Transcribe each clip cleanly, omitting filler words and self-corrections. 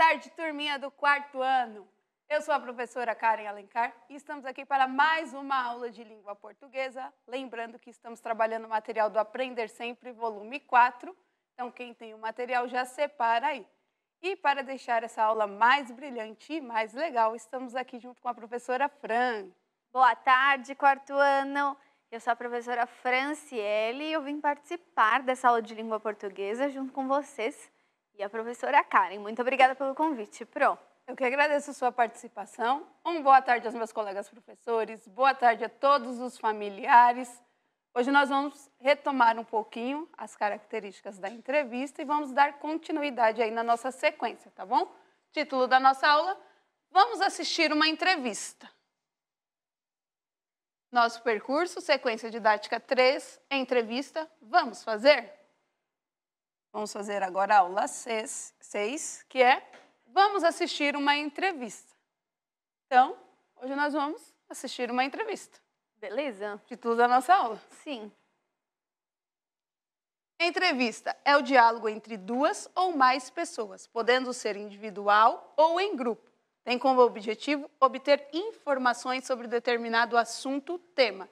tarde, turminha do quarto ano. Eu sou a professora Karen Alencar e estamos aqui para mais uma aula de língua portuguesa. Lembrando que estamos trabalhando o material do Aprender Sempre, volume 4. Então, quem tem o material já separa aí. E para deixar essa aula mais brilhante e mais legal, estamos aqui junto com a professora Fran. Boa tarde, quarto ano. Eu sou a professora Franciele e eu vim participar dessa aula de língua portuguesa junto com vocês e a professora Karen. Muito obrigada pelo convite, Pro. Eu que agradeço a sua participação. Boa tarde aos meus colegas professores, boa tarde a todos os familiares. Hoje nós vamos retomar um pouquinho as características da entrevista e vamos dar continuidade aí na nossa sequência, tá bom? Título da nossa aula, vamos assistir uma entrevista. Nosso percurso, sequência didática 3, entrevista, vamos fazer? Vamos fazer agora a aula 6, que é vamos assistir uma entrevista. Então, hoje nós vamos assistir uma entrevista. Beleza? Título da nossa aula. Sim. Entrevista é o diálogo entre duas ou mais pessoas, podendo ser individual ou em grupo. Tem como objetivo obter informações sobre determinado assunto, tema.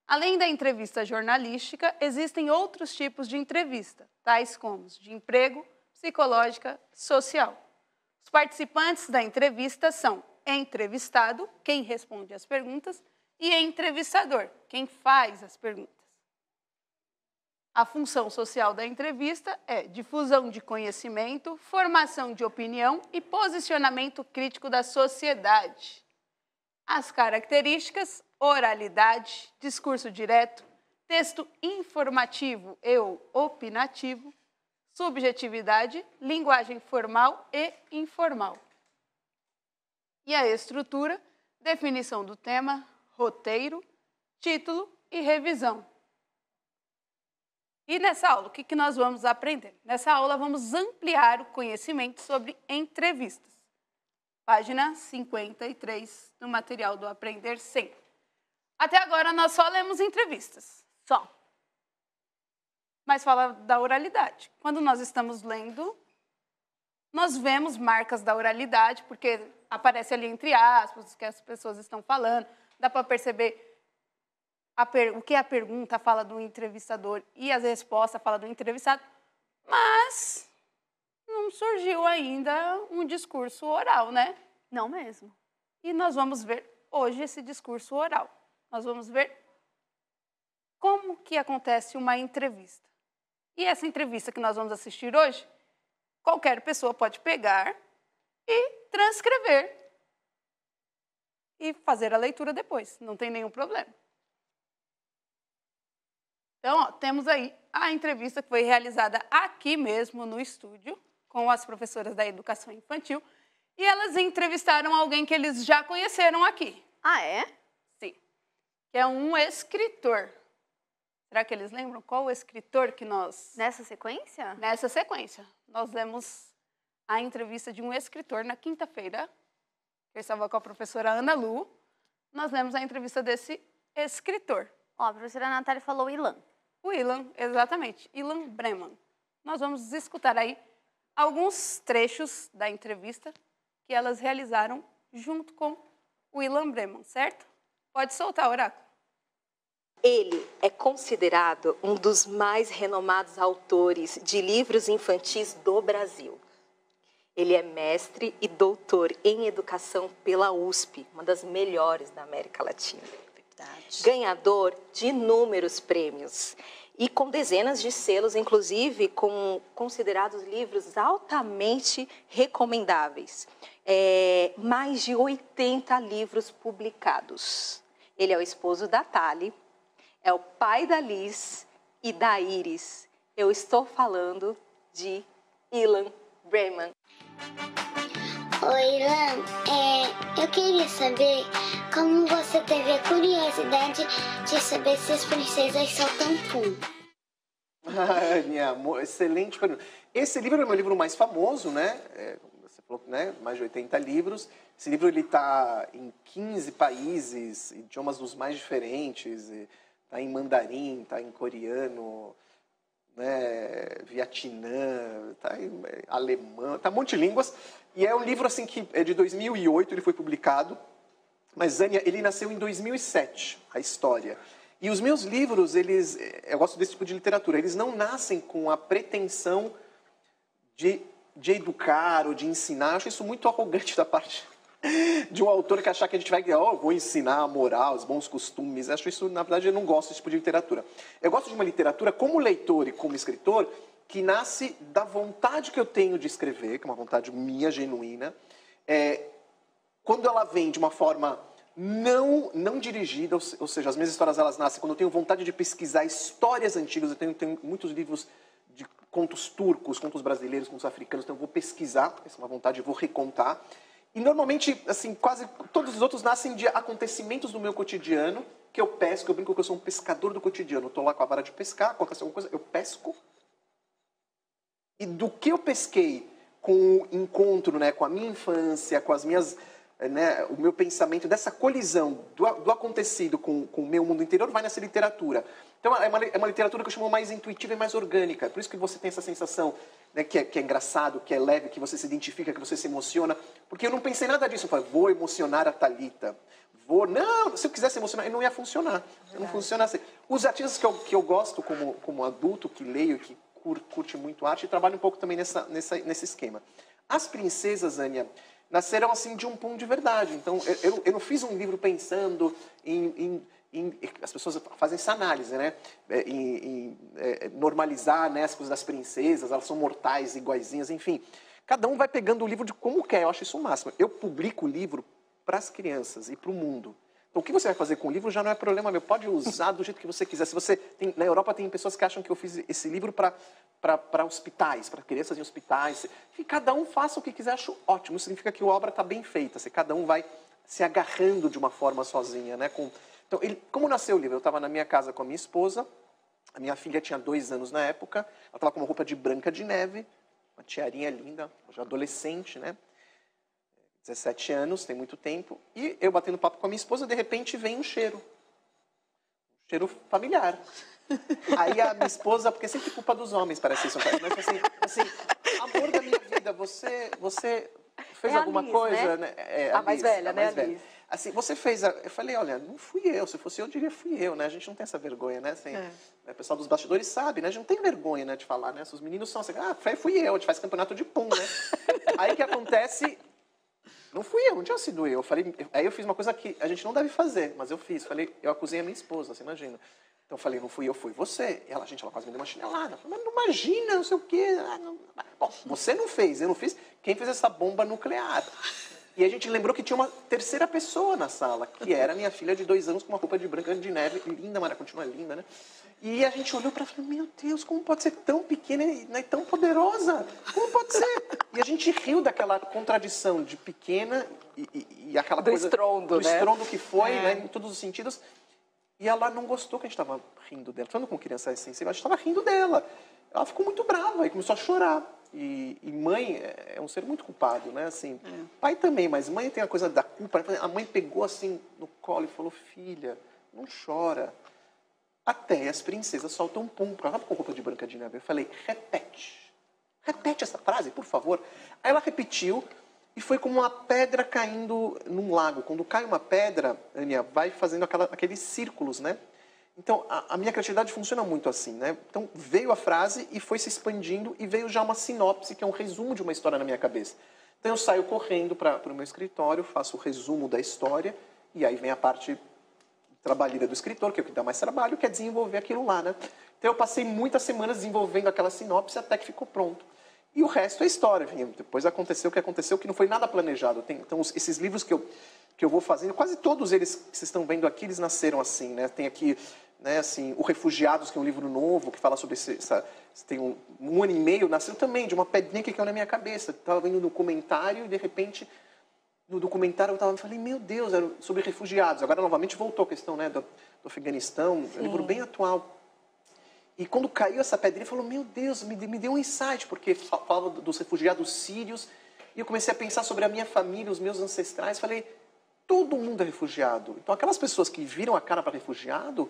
Além da entrevista jornalística, existem outros tipos de entrevista, tais como de emprego, psicológica, social. Os participantes da entrevista são entrevistado, quem responde as perguntas, e entrevistador, quem faz as perguntas. A função social da entrevista é difusão de conhecimento, formação de opinião e posicionamento crítico da sociedade. As características: oralidade, discurso direto, texto informativo e opinativo, subjetividade, linguagem formal e informal. E a estrutura: definição do tema, roteiro, título e revisão. E nessa aula, o que nós vamos aprender? Nessa aula, vamos ampliar o conhecimento sobre entrevistas. Página 53 do material do Aprender Sempre. Até agora, nós só lemos entrevistas. Só. Mas fala da oralidade. Quando nós estamos lendo, nós vemos marcas da oralidade, porque aparece ali entre aspas o que as pessoas estão falando. Dá para perceber o que a pergunta fala do entrevistador e a resposta fala do entrevistado, mas não surgiu ainda um discurso oral, né? Não mesmo. E nós vamos ver hoje esse discurso oral. Nós vamos ver como que acontece uma entrevista. E essa entrevista que nós vamos assistir hoje, qualquer pessoa pode pegar e transcrever e fazer a leitura depois, não tem nenhum problema. Então, temos aí a entrevista que foi realizada aqui mesmo no estúdio, com as professoras da educação infantil, e elas entrevistaram alguém que eles já conheceram aqui. Ah, é? Sim. Que é um escritor. Será que eles lembram qual o escritor que nós... Nessa sequência? Nessa sequência. Nós lemos a entrevista de um escritor na quinta-feira. Eu estava com a professora Ana Lu. Nós lemos a entrevista desse escritor. Ó, a professora Natália falou Ilan. O Ilan, exatamente, Ilan Breman. Nós vamos escutar aí alguns trechos da entrevista que elas realizaram junto com o Ilan Breman, certo? Pode soltar, Oráculo. Ele é considerado um dos mais renomados autores de livros infantis do Brasil. Ele é mestre e doutor em educação pela USP, uma das melhores da América Latina. Ganhador de inúmeros prêmios e com dezenas de selos, inclusive com considerados livros altamente recomendáveis. Mais de 80 livros publicados. Ele é o esposo da Thali, é o pai da Liz e da Iris. Eu estou falando de Ilan Breman. Oi, Ilan. Eu queria saber como você teve a curiosidade de saber se as princesas soltam pum. Ai, minha amor, excelente pergunta. Esse livro é o meu livro mais famoso, né? Você falou, né? Mais de 80 livros. Esse livro está em 15 países, idiomas dos mais diferentes. Está em mandarim, está em coreano, né, Vietnã, tá, alemão, tá um monte de línguas. E é um livro assim que é de 2008, ele foi publicado. Mas Zânia, ele nasceu em 2007, a história. E os meus livros, eu gosto desse tipo de literatura, eles não nascem com a pretensão de educar ou de ensinar. Eu acho isso muito arrogante da parte de um autor que achar que a gente vai, vou ensinar a moral, os bons costumes. Eu acho isso, na verdade, eu não gosto desse tipo de literatura. Eu gosto de uma literatura, como leitor e como escritor, que nasce da vontade que eu tenho de escrever, que é uma vontade minha, genuína, quando ela vem de uma forma não dirigida, ou seja, as minhas histórias elas nascem quando eu tenho vontade de pesquisar histórias antigas. Eu tenho muitos livros de contos turcos, contos brasileiros, contos africanos, então eu vou pesquisar, essa é uma vontade, eu vou recontar. E normalmente, assim, quase todos os outros nascem de acontecimentos do meu cotidiano, que eu pesco, eu brinco que eu sou um pescador do cotidiano. Eu estou lá com a vara de pescar, acontece alguma coisa, eu pesco. E do que eu pesquei com o encontro, né, com a minha infância, com as minhas, né, o meu pensamento, dessa colisão do acontecido com o meu mundo interior, vai nascer literatura. Então é uma literatura que eu chamo mais intuitiva e mais orgânica. Por isso que você tem essa sensação, né, que é engraçado, que é leve, que você se identifica, que você se emociona. Porque eu não pensei nada disso. Eu falei, vou emocionar a Thalita. Não, se eu quisesse emocionar, não ia funcionar. Não funciona assim. Os artistas que eu gosto como adulto, que leio, que curte muito arte, trabalho um pouco também nesse esquema. As princesas, Ania, nasceram assim de um pum de verdade. Então, eu não fiz um livro pensando as pessoas fazem essa análise, né? Normalizar, né, as coisas das princesas, elas são mortais, iguaizinhas, enfim. Cada um vai pegando o livro de como quer, eu acho isso o máximo. Eu publico o livro para as crianças e para o mundo. Então, o que você vai fazer com o livro já não é problema meu. Pode usar do jeito que você quiser. Se você na Europa tem pessoas que acham que eu fiz esse livro para hospitais, para crianças em hospitais. E cada um faça o que quiser, acho ótimo. Isso significa que a obra está bem feita. Cada um vai se agarrando de uma forma sozinha, né? Então, como nasceu o livro? Eu estava na minha casa com a minha esposa. A minha filha tinha 2 anos na época. Ela estava com uma roupa de Branca de Neve, uma tiarinha linda, já adolescente, né? 17 anos, tem muito tempo. E eu batendo papo com a minha esposa, de repente vem um cheiro. Um cheiro familiar. Aí a minha esposa, porque é sempre culpa dos homens, parece isso. Mas assim, amor da minha vida, você fez alguma Liz, coisa? Né? A mais velha, né, a Liz? Assim, você fez... Eu falei, olha, não fui eu. Se fosse eu diria fui eu, né? A gente não tem essa vergonha, né? Assim, o pessoal dos bastidores sabe, né? A gente não tem vergonha, né, de falar, né? Os meninos são assim, fui eu, a gente faz campeonato de pum, né? Aí o que acontece... Não fui eu, não tinha sido eu. Aí eu fiz uma coisa que a gente não deve fazer, mas eu fiz. Eu acusei a minha esposa, você imagina. Então eu falei, não fui eu, foi você. E ela quase me deu uma chinelada. Falei, mas não imagina, não sei o quê. Bom, você não fez, eu não fiz. Quem fez essa bomba nuclear? E a gente lembrou que tinha uma terceira pessoa na sala, que era minha filha de 2 anos com uma roupa de Branca de Neve. Linda, mas continua linda, né? E a gente olhou para ela e falou, meu Deus, como pode ser tão pequena e tão poderosa? Como pode ser? E a gente riu daquela contradição de pequena e aquela coisa... Do né? estrondo que foi, né, em todos os sentidos. E ela não gostou que a gente estava rindo dela. Falando com criança sensível, a gente estava rindo dela. Ela ficou muito brava e começou a chorar. E mãe é um ser muito culpado, né? Assim, pai também, mas mãe tem a coisa da culpa. A mãe pegou assim no colo e falou, filha, não chora. Até as princesas soltam um pum. Ela estava com roupa de Branca de Neve. Eu falei, repete essa frase, por favor. Aí ela repetiu e foi como uma pedra caindo num lago. Quando cai uma pedra, Ania, vai fazendo aqueles círculos, né? Então, a minha criatividade funciona muito assim, né? Então, veio a frase e foi se expandindo e veio já uma sinopse, que é um resumo de uma história na minha cabeça. Então, eu saio correndo para o meu escritório, faço o resumo da história e aí vem a parte trabalheira do escritor, que é o que dá mais trabalho, que é desenvolver aquilo lá, né? Então, eu passei muitas semanas desenvolvendo aquela sinopse até que ficou pronto. E o resto é história. Depois aconteceu o que não foi nada planejado. Então, esses livros que eu vou fazendo, quase todos eles que vocês estão vendo aqui, eles nasceram assim, né? Tem aqui, né, assim, O Refugiados, que é um livro novo, que fala sobre tem um ano e meio, nasceu também de uma pedrinha que caiu na minha cabeça. Estava vendo um documentário e, de repente, no documentário eu falei, meu Deus, era sobre refugiados. Agora, novamente, voltou a questão, né, do Afeganistão, é um livro bem atual. E quando caiu essa pedrinha, falou, meu Deus, me deu um insight, porque falava dos refugiados sírios, e eu comecei a pensar sobre a minha família, os meus ancestrais, falei, todo mundo é refugiado. Então, aquelas pessoas que viram a cara para refugiado,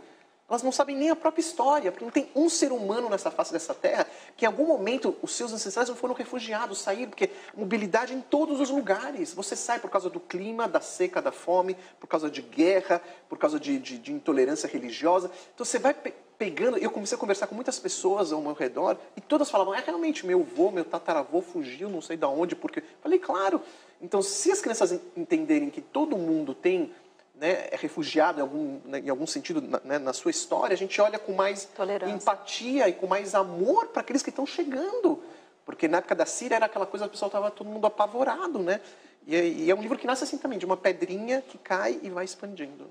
Elas não sabem nem a própria história, porque não tem um ser humano nessa face dessa terra que em algum momento os seus ancestrais não foram refugiados, saíram, porque mobilidade em todos os lugares. Você sai por causa do clima, da seca, da fome, por causa de guerra, por causa de intolerância religiosa. Então você vai pegando... Eu comecei a conversar com muitas pessoas ao meu redor e todas falavam, realmente, meu avô, meu tataravô fugiu, não sei de onde, porque... Falei, claro. Então, se as crianças entenderem que todo mundo tem... Né, é refugiado em algum sentido na sua história, a gente olha com mais empatia e com mais amor para aqueles que estão chegando. Porque na época da Síria era aquela coisa, o pessoal estava todo mundo apavorado, né? E é um livro que nasce assim também, de uma pedrinha que cai e vai expandindo.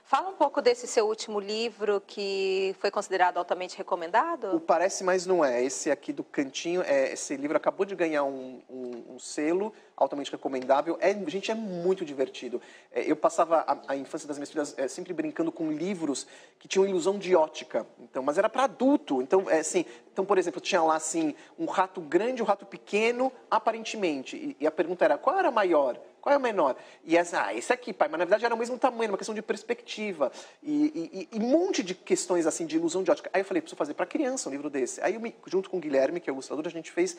Fala um pouco desse seu último livro que foi considerado altamente recomendado. O Parece, Mas Não É. Esse aqui do cantinho, esse livro acabou de ganhar um selo altamente recomendável. Gente, é muito divertido. Eu passava a infância das minhas filhas sempre brincando com livros que tinham ilusão de ótica. Então, mas era para adulto. Então, por exemplo, tinha lá assim, um rato grande, um rato pequeno, aparentemente. E a pergunta era, qual era maior? Qual é o menor? E esse aqui, pai, mas na verdade era o mesmo tamanho, uma questão de perspectiva. E um monte de questões assim de ilusão de ótica. Aí eu falei, preciso fazer para criança um livro desse. Aí junto com o Guilherme, que é o ilustrador, a gente fez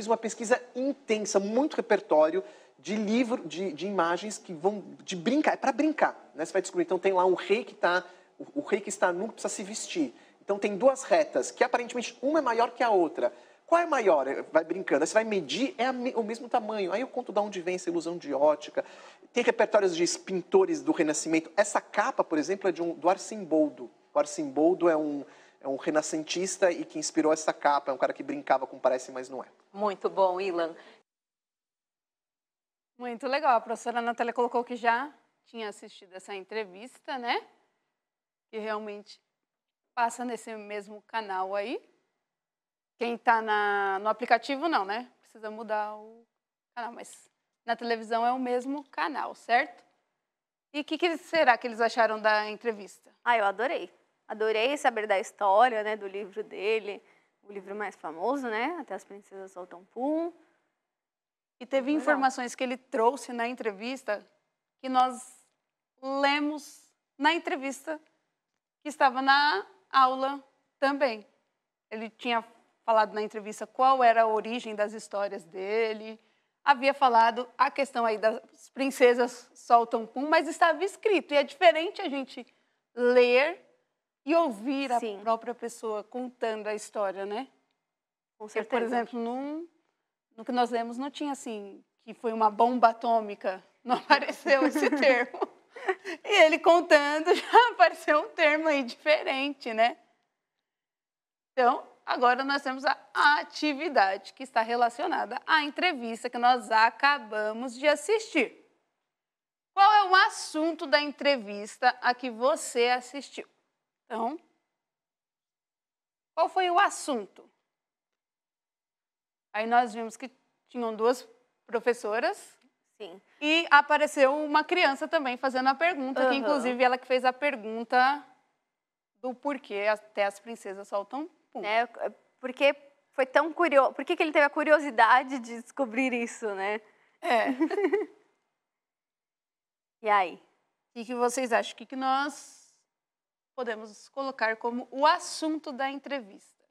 uma pesquisa intensa, muito repertório de livro, de imagens que vão de brincar, é para brincar, né? Você vai descobrir, então tem lá o rei que está nu, precisa se vestir. Então tem duas retas, que aparentemente uma é maior que a outra. Qual é maior? Vai brincando. Aí você vai medir, o mesmo tamanho. Aí eu conto de onde vem essa ilusão de ótica. Tem repertórios de pintores do Renascimento. Essa capa, por exemplo, é do Arcimboldo. O Arcimboldo é um renascentista e que inspirou essa capa. É um cara que brincava com Parece, Mas Não É. Muito bom, Ilan. Muito legal. A professora Natália colocou que já tinha assistido essa entrevista, né? Que realmente passa nesse mesmo canal aí. Quem está no aplicativo, não, né? Precisa mudar o canal, mas na televisão é o mesmo canal, certo? E o que será que eles acharam da entrevista? Eu adorei. Adorei saber da história, né, do livro dele, o livro mais famoso, né? Até as Princesas Soltam Pum. E teve informações que ele trouxe na entrevista que nós lemos na entrevista que estava na aula também. Ele tinha falado na entrevista qual era a origem das histórias dele, havia falado a questão aí das princesas soltam pum, mas estava escrito, e é diferente a gente ler e ouvir a própria pessoa contando a história, né? Com certeza. Por exemplo, no que nós lemos não tinha assim, que foi uma bomba atômica, não apareceu esse termo. E ele contando, já apareceu um termo aí diferente, né? Então, agora nós temos a atividade que está relacionada à entrevista que nós acabamos de assistir. Qual é o assunto da entrevista a que você assistiu? Então, qual foi o assunto? Aí nós vimos que tinham duas professoras. Sim. E apareceu uma criança também fazendo a pergunta, que inclusive ela que fez a pergunta do porquê até as princesas soltam pum. Porque foi tão curioso. Por que ele teve a curiosidade de descobrir isso, né? E aí? O que vocês acham? O que nós podemos colocar como o assunto da entrevista?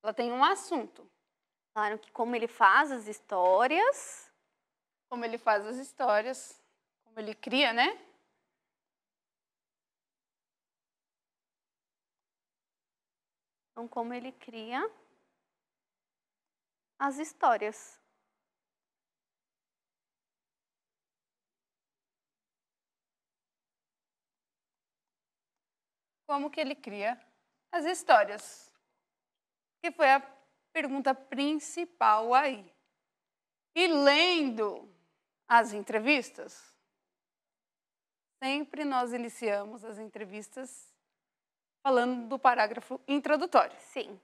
Ela tem um assunto. Claro que como ele faz as histórias. Como ele faz as histórias. Como ele cria, né? Então, como ele cria as histórias. Como que ele cria as histórias. Que foi a pergunta principal aí. E lendo as entrevistas, sempre nós iniciamos as entrevistas falando do parágrafo introdutório. Sim.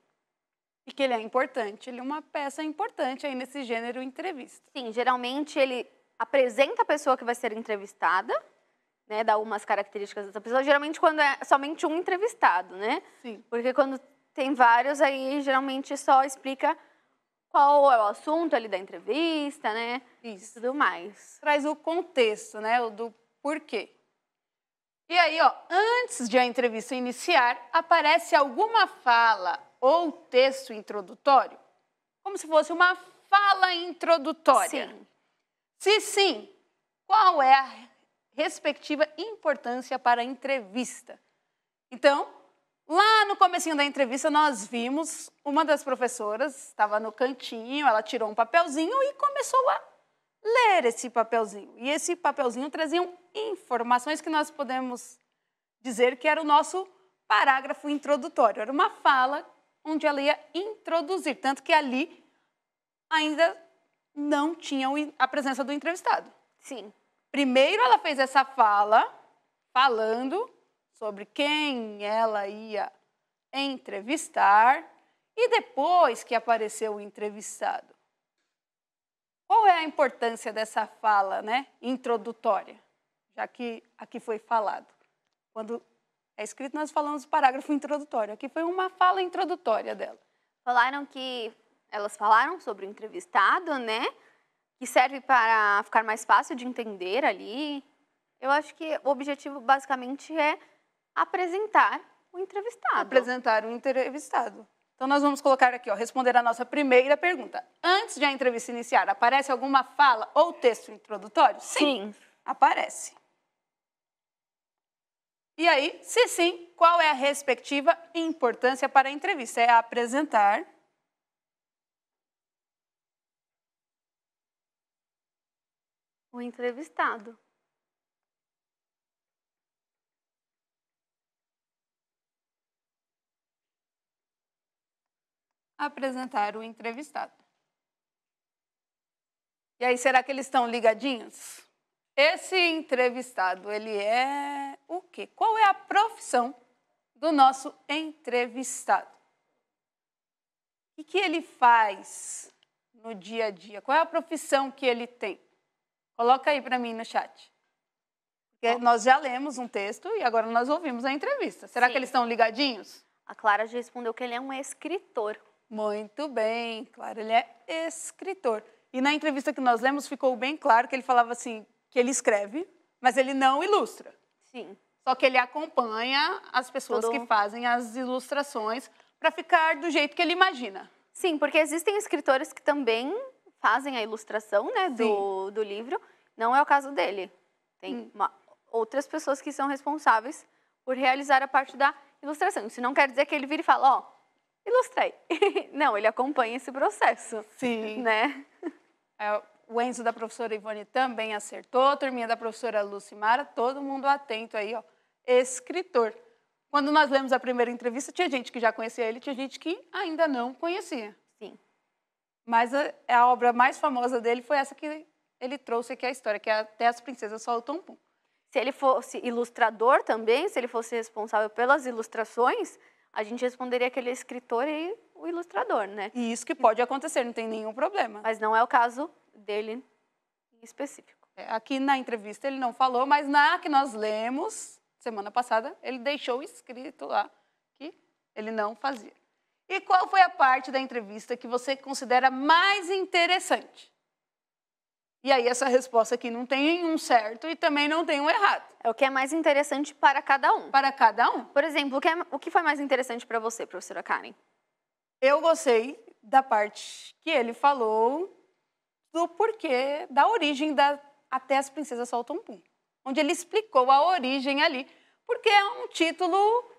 E que ele é importante, ele é uma peça importante aí nesse gênero entrevista. Sim, geralmente ele apresenta a pessoa que vai ser entrevistada, né, dá umas características dessa pessoa, geralmente quando é somente um entrevistado, né? Sim. Porque quando tem vários, aí geralmente só explica qual é o assunto ali da entrevista, né? Isso. E tudo mais. Traz o contexto, né, o do porquê. E aí, ó, antes de a entrevista iniciar, aparece alguma fala ou texto introdutório? Como se fosse uma fala introdutória. Sim. Se sim, qual é a respectiva importância para a entrevista? Então, lá no comecinho da entrevista, nós vimos uma das professoras, estava no cantinho, ela tirou um papelzinho e começou a ler esse papelzinho. E esse papelzinho trazia informações que nós podemos dizer que era o nosso parágrafo introdutório. Era uma fala onde ela ia introduzir, tanto que ali ainda não tinha a presença do entrevistado. Sim. Primeiro ela fez essa fala, falando sobre quem ela ia entrevistar, e depois que apareceu o entrevistado. Qual é a importância dessa fala, né, introdutória, já que aqui foi falado? Quando é escrito, nós falamos do parágrafo introdutório. Aqui foi uma fala introdutória dela. Elas falaram sobre o entrevistado, né? Que serve para ficar mais fácil de entender ali. Eu acho que o objetivo basicamente é apresentar o entrevistado. Apresentar o entrevistado. Então, nós vamos colocar aqui, ó, responder a nossa primeira pergunta. Antes de a entrevista iniciar, aparece alguma fala ou texto introdutório? Sim. Aparece. E aí, se sim, qual é a respectiva importância para a entrevista? É apresentar O entrevistado. apresentar o entrevistado. E aí, será que eles estão ligadinhos? Esse entrevistado, ele é o quê? Qual é a profissão do nosso entrevistado? O que ele faz no dia a dia? Qual é a profissão que ele tem? Coloca aí para mim no chat. Porque nós já lemos um texto e agora nós ouvimos a entrevista. Será que eles estão ligadinhos? A Clara já respondeu que ele é um escritor. Muito bem, Clara, ele é escritor. E na entrevista que nós lemos ficou bem claro que ele falava assim, que ele escreve, mas ele não ilustra. Sim. Só que ele acompanha as pessoas que fazem as ilustrações para ficar do jeito que ele imagina. Sim, porque existem escritores que também fazem a ilustração, né, do livro. Não é o caso dele. Tem outras pessoas que são responsáveis por realizar a parte da ilustração. Isso não quer dizer que ele vire e fala, ó, ilustrei. Não, ele acompanha esse processo. Sim. Né? O Enzo da professora Ivone também acertou, a turminha da professora Lucimara, todo mundo atento aí, ó. Escritor. Quando nós lemos a primeira entrevista, tinha gente que já conhecia ele, tinha gente que ainda não conhecia. Sim. Mas a obra mais famosa dele foi essa que ele trouxe aqui a história, que é Até as Princesas Soltam Pum. Se ele fosse ilustrador também, se ele fosse responsável pelas ilustrações, a gente responderia que ele é escritor e o ilustrador, né? E isso que pode acontecer, não tem nenhum problema. Mas não é o caso dele em específico. Aqui na entrevista ele não falou, mas na que nós lemos, semana passada, ele deixou escrito lá que ele não fazia. E qual foi a parte da entrevista que você considera mais interessante? E aí essa resposta aqui não tem um certo e também não tem um errado. É o que é mais interessante para cada um. Para cada um. Por exemplo, o que foi mais interessante para você, professora Karen? Eu gostei da parte que ele falou do porquê, da origem da Até as Princesas Soltam Pum. Onde ele explicou a origem ali, porque é um título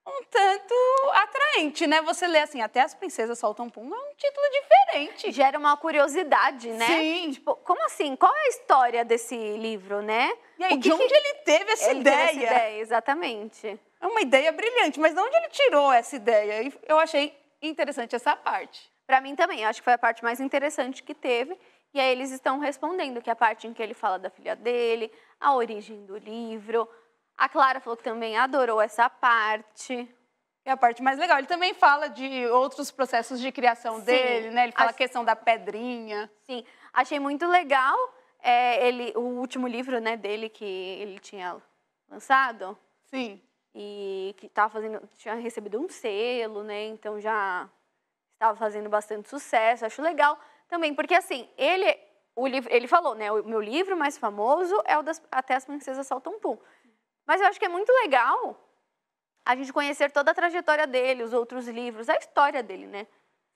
um tanto atraente, né? Você lê assim, Até as Princesas Soltam Pum, é um título diferente. Gera uma curiosidade, né? Sim. Tipo, como assim? Qual é a história desse livro, né? E aí, de onde ele teve essa ideia? Teve essa ideia, exatamente. É uma ideia brilhante, mas de onde ele tirou essa ideia? E eu achei interessante essa parte. Para mim também, acho que foi a parte mais interessante que teve. E aí eles estão respondendo, que é a parte em que ele fala da filha dele, a origem do livro. A Clara falou que também adorou essa parte. É a parte mais legal. Ele também fala de outros processos de criação dele, né? Ele fala a questão da pedrinha. Sim, achei muito legal o último livro, né, dele que ele tinha lançado. Sim. E que tinha recebido um selo, né? Então já estava fazendo bastante sucesso. Acho legal também, porque assim, ele falou, né? O meu livro mais famoso é o Até as Princesas Soltam Pum. Mas eu acho que é muito legal a gente conhecer toda a trajetória dele, os outros livros, a história dele, né?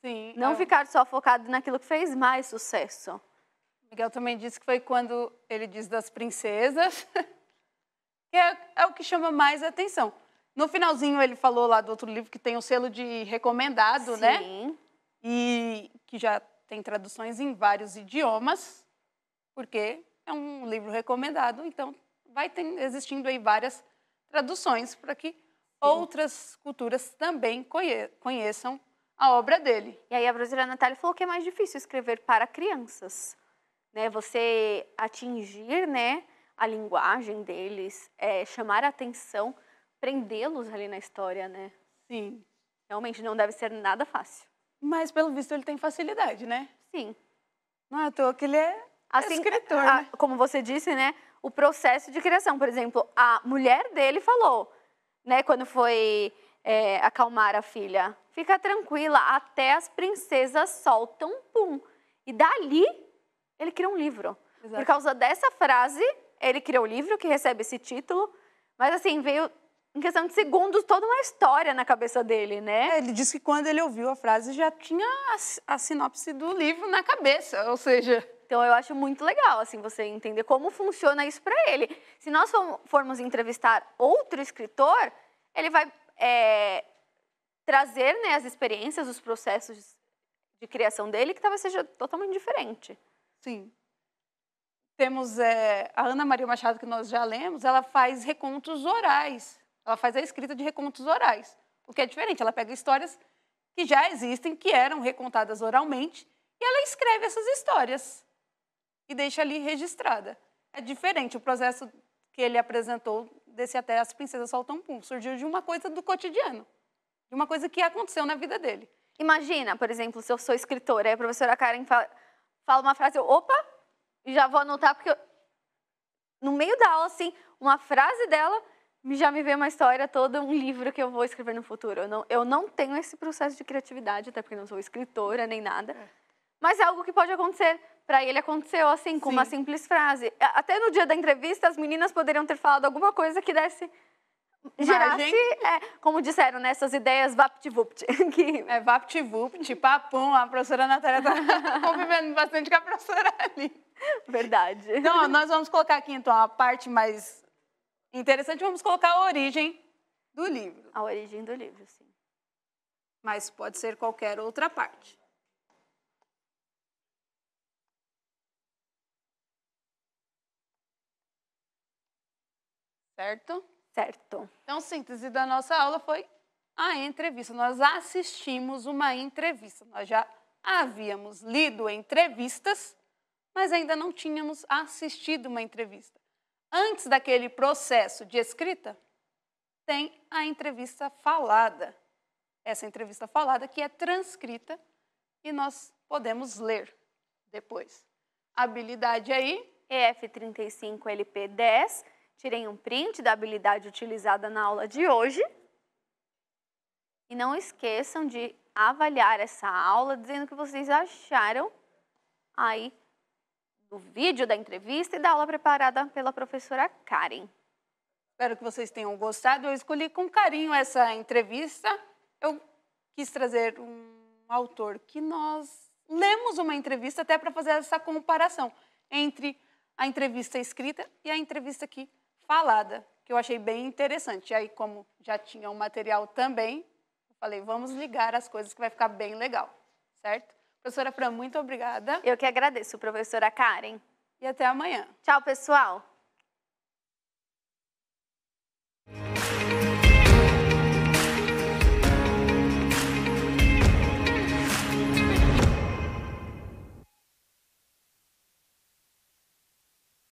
Sim. Não ficar só focado naquilo que fez mais sucesso. Miguel também disse que foi quando ele diz das princesas, que é o que chama mais atenção. No finalzinho ele falou lá do outro livro que tem o selo de recomendado, né? Sim. E que já tem traduções em vários idiomas, porque é um livro recomendado, então vai existindo aí várias traduções para que outras culturas também conheçam a obra dele. E aí a professora Natália falou que é mais difícil escrever para crianças, né? Você atingir, né, a linguagem deles, chamar a atenção, prendê-los ali na história, né? Sim. Realmente não deve ser nada fácil. Mas, pelo visto, ele tem facilidade, né? Sim. Não é à toa que ele é Assim, escritor, né? Como você disse, né, o processo de criação. Por exemplo, a mulher dele falou, né, quando foi acalmar a filha, fica tranquila, até as princesas soltam pum. E dali, ele cria um livro. Exato. Por causa dessa frase, ele criou o livro, que recebe esse título. Mas, assim, veio, em questão de segundos, toda uma história na cabeça dele, né? Ele disse que quando ele ouviu a frase, já tinha a sinopse do livro na cabeça, ou seja... Então, eu acho muito legal, assim, você entender como funciona isso para ele. Se nós formos entrevistar outro escritor, ele vai trazer, né, as experiências, os processos de criação dele, que talvez seja totalmente diferente. Sim. Temos a Ana Maria Machado, que nós já lemos, ela faz recontos orais. Ela faz a escrita de recontos orais, o que é diferente. Ela pega histórias que já existem, que eram recontadas oralmente, e ela escreve essas histórias e deixa ali registrada. É diferente o processo que ele apresentou desse Até as Princesas Soltam Pum. Surgiu de uma coisa do cotidiano, de uma coisa que aconteceu na vida dele. Imagina, por exemplo, se eu sou escritora, aí a professora Karen fala uma frase, opa, e já vou anotar, porque no meio da aula, assim, uma frase dela já me veio uma história toda, um livro que eu vou escrever no futuro. Eu não tenho esse processo de criatividade, até porque não sou escritora nem nada. Mas é algo que pode acontecer. Para ele aconteceu assim, com uma simples frase. Até no dia da entrevista, as meninas poderiam ter falado alguma coisa que desse... gerasse, como disseram, né, essas ideias vapt-vupt. Vapt-vupt, papum, a professora Natália está convivendo bastante com a professora ali. Verdade. Então, ó, nós vamos colocar aqui, então, a parte mais interessante, vamos colocar a origem do livro. A origem do livro, sim. Mas pode ser qualquer outra parte. Certo? Certo. Então, síntese da nossa aula foi a entrevista. Nós assistimos uma entrevista. Nós já havíamos lido entrevistas, mas ainda não tínhamos assistido uma entrevista. Antes daquele processo de escrita, tem a entrevista falada. Essa entrevista falada que é transcrita e nós podemos ler depois. Habilidade aí? EF35LP10. Tirei um print da habilidade utilizada na aula de hoje. E não esqueçam de avaliar essa aula, dizendo o que vocês acharam aí do vídeo da entrevista e da aula preparada pela professora Karen. Espero que vocês tenham gostado. Eu escolhi com carinho essa entrevista. Eu quis trazer um autor que nós lemos uma entrevista até para fazer essa comparação entre a entrevista escrita e a entrevista aqui falada, que eu achei bem interessante. E aí, como já tinha um material também, eu falei, vamos ligar as coisas que vai ficar bem legal, certo? Professora Fran, muito obrigada. Eu que agradeço, professora Karen. E até amanhã. Tchau, pessoal.